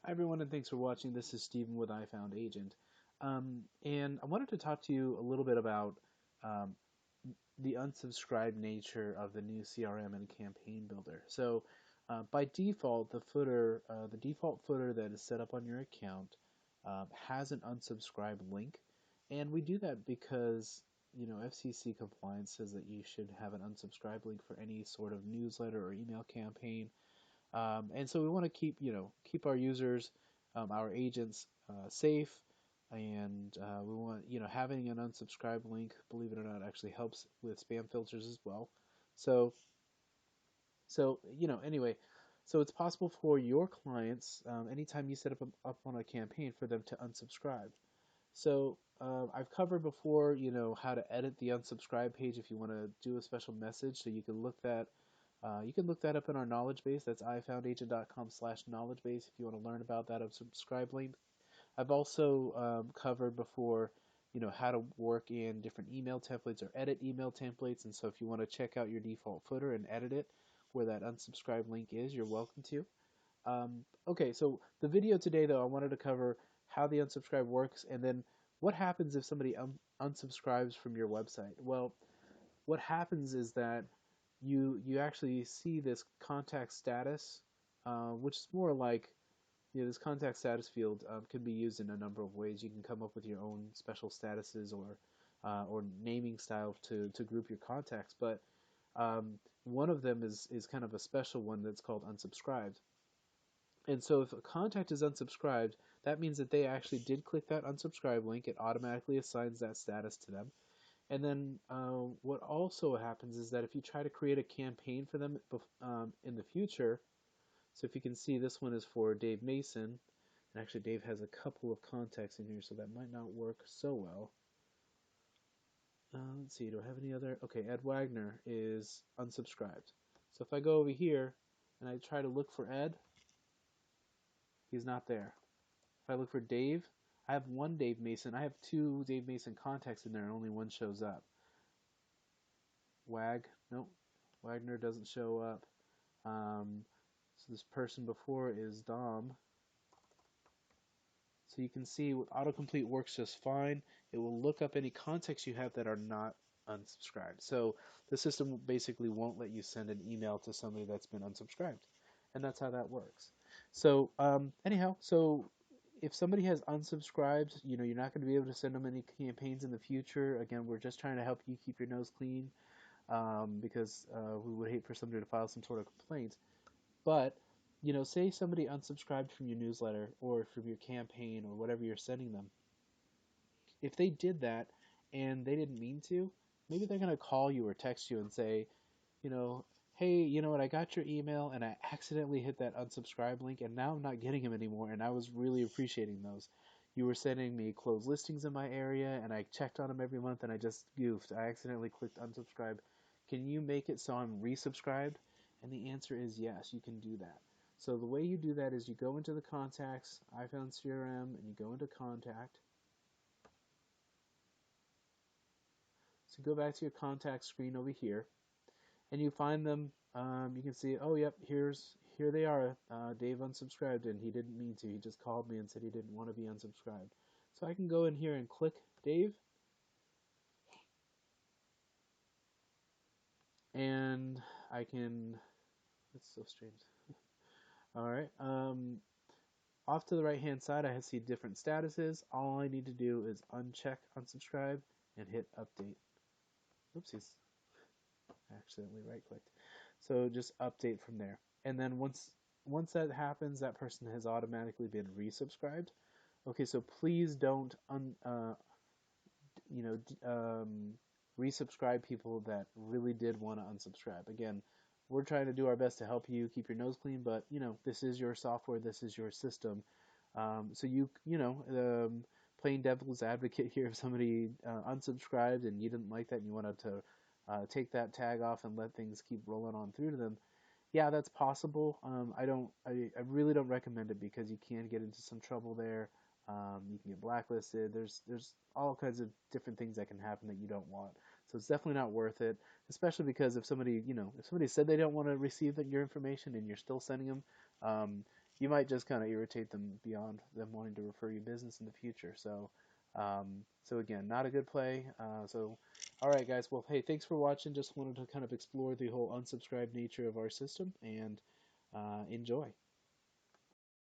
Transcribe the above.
Hi everyone, and thanks for watching. This is Stephen with iFoundAgent. And I wanted to talk to you a little bit about um, the unsubscribed nature of the new CRM and Campaign Builder. So, by default, the default footer that is set up on your account, has an unsubscribe link, and we do that because FCC compliance says that you should have an unsubscribe link for any sort of newsletter or email campaign. And so we want to keep our users, our agents, safe, and we want having an unsubscribe link, believe it or not, actually helps with spam filters as well. So anyway, so it's possible for your clients, anytime you set up on a campaign, for them to unsubscribe. So I've covered before, how to edit the unsubscribe page if you want to do a special message. So you can look that up in our knowledge base. That's ifoundagent.com/knowledge base if you want to learn about that unsubscribe link. I've also covered before, how to work in different email templates or edit email templates. And so if you want to check out your default footer and edit it where that unsubscribe link is, you're welcome to. Okay, so the video today, though, I wanted to cover how the unsubscribe works and then what happens if somebody unsubscribes from your website. Well, what happens is that you actually see this contact status, which is more like this contact status field can be used in a number of ways. You can come up with your own special statuses or naming style to group your contacts, but one of them is kind of a special one that's called unsubscribed. And so if a contact is unsubscribed, that means that they actually did click that unsubscribe link. It automatically assigns that status to them. And then what also happens is that if you try to create a campaign for them in the future, so if you can see, this one is for Dave Mason, and actually Dave has a couple of contacts in here, so that might not work so well. Let's see, do I have any other? Okay, Ed Wagner is unsubscribed. So if I go over here and I try to look for Ed, he's not there. If I look for Dave, I have one Dave Mason. I have two Dave Mason contacts in there, and only one shows up. Nope, Wagner doesn't show up. So this person before is Dom. So you can see autocomplete works just fine. It will look up any contacts you have that are not unsubscribed. So the system basically won't let you send an email to somebody that's been unsubscribed. And that's how that works. So anyhow, so if somebody has unsubscribed, you're not going to be able to send them any campaigns in the future. Again, we're just trying to help you keep your nose clean, because we would hate for somebody to file some sort of complaint. But, say somebody unsubscribed from your newsletter or from your campaign or whatever you're sending them. If they did that and they didn't mean to, maybe they're going to call you or text you and say, hey, you know what, I got your email and I accidentally hit that unsubscribe link and now I'm not getting them anymore, and I was really appreciating those. You were sending me closed listings in my area and I checked on them every month and I just goofed. I accidentally clicked unsubscribe. Can you make it so I'm resubscribed? And the answer is yes, you can do that. So the way you do that is you go into the contacts, iPhone CRM, and you go into contact. So go back to your contact screen over here, and you find them. You can see, oh, yep, here they are. Dave unsubscribed, and he didn't mean to. He just called me and said he didn't want to be unsubscribed. So I can go in here and click Dave, and I can. That's so strange. All right. Off to the right hand side, I see different statuses. All I need to do is uncheck unsubscribe and hit update. Oopsies. I accidentally right clicked. So just update from there. And then once that happens, that person has automatically been resubscribed. Okay, so please don't you know resubscribe people that really did want to unsubscribe. Again, we're trying to do our best to help you keep your nose clean, but this is your software, this is your system. So playing devil's advocate here, if somebody unsubscribed and you didn't like that and you wanted to take that tag off and let things keep rolling on through to them, yeah, that's possible. I really don't recommend it because you can get into some trouble there. You can get blacklisted. There's all kinds of different things that can happen that you don't want. So it's definitely not worth it, especially because if somebody said they don't want to receive your information and you're still sending them, you might just kind of irritate them beyond them wanting to refer you business in the future. So again, not a good play. All right, guys. Well, hey, thanks for watching. Just wanted to kind of explore the whole unsubscribe nature of our system and enjoy.